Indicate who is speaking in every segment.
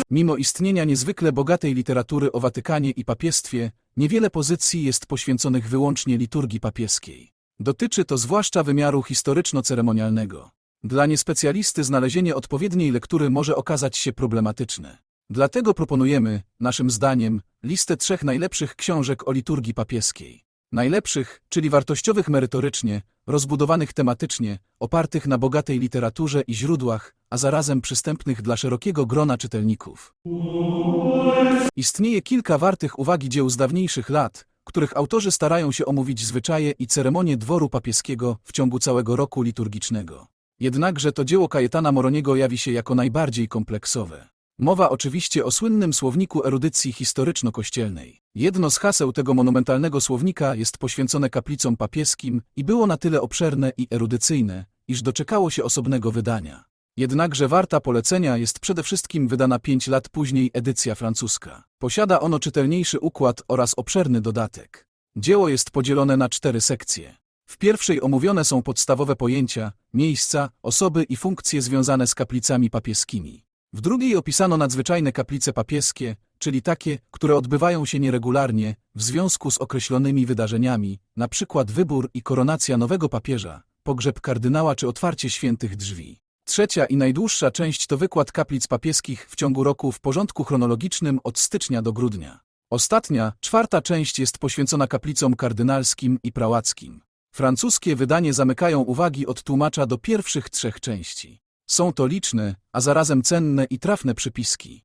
Speaker 1: Mimo istnienia niezwykle bogatej literatury o Watykanie i papiestwie, niewiele pozycji jest poświęconych wyłącznie liturgii papieskiej. Dotyczy to zwłaszcza wymiaru historyczno-ceremonialnego. Dla niespecjalisty znalezienie odpowiedniej lektury może okazać się problematyczne. Dlatego proponujemy, naszym zdaniem, listę 3 najlepszych książek o liturgii papieskiej. Najlepszych, czyli wartościowych merytorycznie, rozbudowanych tematycznie, opartych na bogatej literaturze i źródłach, a zarazem przystępnych dla szerokiego grona czytelników. Istnieje kilka wartych uwagi dzieł z dawniejszych lat, których autorzy starają się omówić zwyczaje i ceremonie dworu papieskiego w ciągu całego roku liturgicznego. Jednakże to dzieło Kajetana Moroniego jawi się jako najbardziej kompleksowe. Mowa oczywiście o słynnym słowniku erudycji historyczno-kościelnej. Jedno z haseł tego monumentalnego słownika jest poświęcone kaplicom papieskim i było na tyle obszerne i erudycyjne, iż doczekało się osobnego wydania. Jednakże warta polecenia jest przede wszystkim wydana 5 lat później edycja francuska. Posiada ono czytelniejszy układ oraz obszerny dodatek. Dzieło jest podzielone na 4 sekcje. W pierwszej omówione są podstawowe pojęcia, miejsca, osoby i funkcje związane z kaplicami papieskimi. W drugiej opisano nadzwyczajne kaplice papieskie, czyli takie, które odbywają się nieregularnie, w związku z określonymi wydarzeniami, np. wybór i koronacja nowego papieża, pogrzeb kardynała czy otwarcie świętych drzwi. Trzecia i najdłuższa część to wykład kaplic papieskich w ciągu roku w porządku chronologicznym od stycznia do grudnia. Ostatnia, 4. część jest poświęcona kaplicom kardynalskim i prałackim. Francuskie wydanie zamykają uwagi od tłumacza do pierwszych 3 części. Są to liczne, a zarazem cenne i trafne przypiski.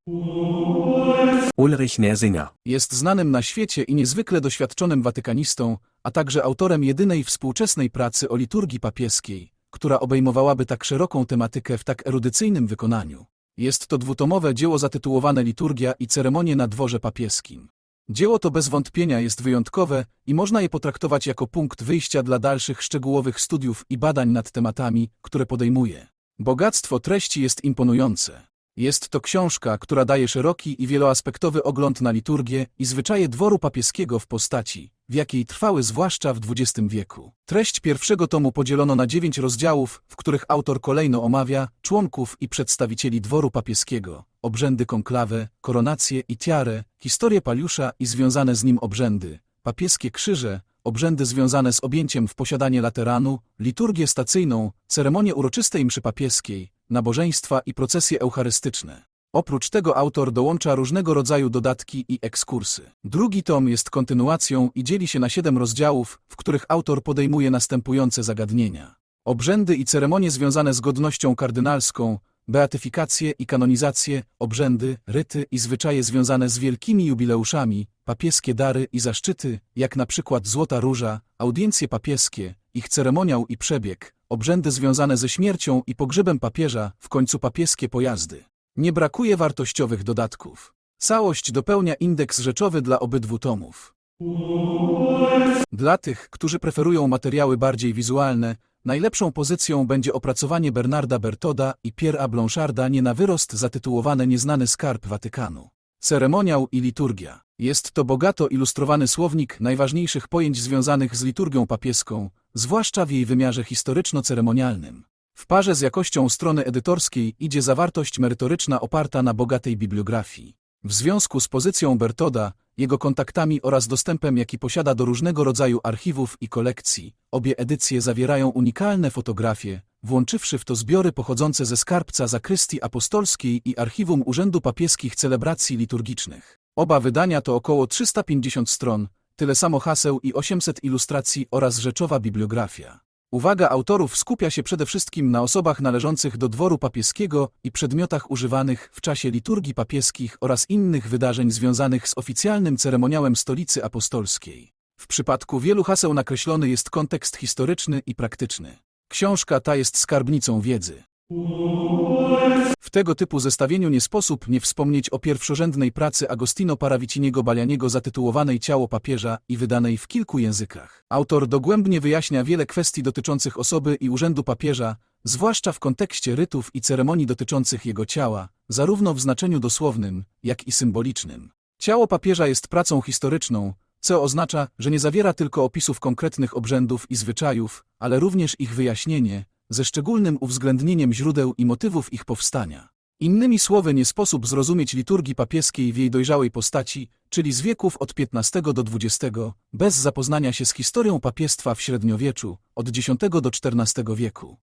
Speaker 2: Ulrich Nersinger
Speaker 1: jest znanym na świecie i niezwykle doświadczonym watykanistą, a także autorem jedynej współczesnej pracy o liturgii papieskiej, która obejmowałaby tak szeroką tematykę w tak erudycyjnym wykonaniu. Jest to dwutomowe dzieło zatytułowane Liturgia i ceremonie na dworze papieskim. Dzieło to bez wątpienia jest wyjątkowe i można je potraktować jako punkt wyjścia dla dalszych szczegółowych studiów i badań nad tematami, które podejmuje. Bogactwo treści jest imponujące. Jest to książka, która daje szeroki i wieloaspektowy ogląd na liturgię i zwyczaje dworu papieskiego w postaci, w jakiej trwały zwłaszcza w XX wieku. Treść pierwszego tomu podzielono na 9 rozdziałów, w których autor kolejno omawia członków i przedstawicieli dworu papieskiego, obrzędy konklawe, koronację i tiarę, historię Paliusza i związane z nim obrzędy, papieskie krzyże, obrzędy związane z objęciem w posiadanie lateranu, liturgię stacyjną, ceremonię uroczystej mszy papieskiej, nabożeństwa i procesje eucharystyczne. Oprócz tego autor dołącza różnego rodzaju dodatki i ekskursy. Drugi tom jest kontynuacją i dzieli się na 7 rozdziałów, w których autor podejmuje następujące zagadnienia. Obrzędy i ceremonie związane z godnością kardynalską, beatyfikacje i kanonizacje, obrzędy, ryty i zwyczaje związane z wielkimi jubileuszami, papieskie dary i zaszczyty, jak na przykład Złota Róża, audiencje papieskie, ich ceremoniał i przebieg, obrzędy związane ze śmiercią i pogrzebem papieża, w końcu papieskie pojazdy. Nie brakuje wartościowych dodatków. Całość dopełnia indeks rzeczowy dla obydwu tomów. Dla tych, którzy preferują materiały bardziej wizualne, najlepszą pozycją będzie opracowanie Bernarda Bertoda i Pierre'a Blancharda nie na wyrost zatytułowane Nieznany skarb Watykanu. Ceremoniał i liturgia. Jest to bogato ilustrowany słownik najważniejszych pojęć związanych z liturgią papieską, zwłaszcza w jej wymiarze historyczno-ceremonialnym. W parze z jakością strony edytorskiej idzie zawartość merytoryczna oparta na bogatej bibliografii. W związku z pozycją Bertoda, jego kontaktami oraz dostępem, jaki posiada do różnego rodzaju archiwów i kolekcji, obie edycje zawierają unikalne fotografie, włączywszy w to zbiory pochodzące ze skarbca zakrystii apostolskiej i archiwum Urzędu Papieskich Celebracji Liturgicznych. Oba wydania to około 350 stron, tyle samo haseł i 800 ilustracji oraz rzeczowa bibliografia. Uwaga autorów skupia się przede wszystkim na osobach należących do dworu papieskiego i przedmiotach używanych w czasie liturgii papieskich oraz innych wydarzeń związanych z oficjalnym ceremoniałem Stolicy Apostolskiej. W przypadku wielu haseł nakreślony jest kontekst historyczny i praktyczny. Książka ta jest skarbnicą wiedzy. W tego typu zestawieniu nie sposób nie wspomnieć o pierwszorzędnej pracy Agostino Paraviciniego Balianiego zatytułowanej Ciało papieża i wydanej w kilku językach. Autor dogłębnie wyjaśnia wiele kwestii dotyczących osoby i urzędu papieża, zwłaszcza w kontekście rytów i ceremonii dotyczących jego ciała, zarówno w znaczeniu dosłownym, jak i symbolicznym. Ciało papieża jest pracą historyczną, co oznacza, że nie zawiera tylko opisów konkretnych obrzędów i zwyczajów, ale również ich wyjaśnienie, ze szczególnym uwzględnieniem źródeł i motywów ich powstania. Innymi słowy, nie sposób zrozumieć liturgii papieskiej w jej dojrzałej postaci, czyli z wieków od XV do XX, bez zapoznania się z historią papiestwa w średniowieczu, od X do XIV wieku.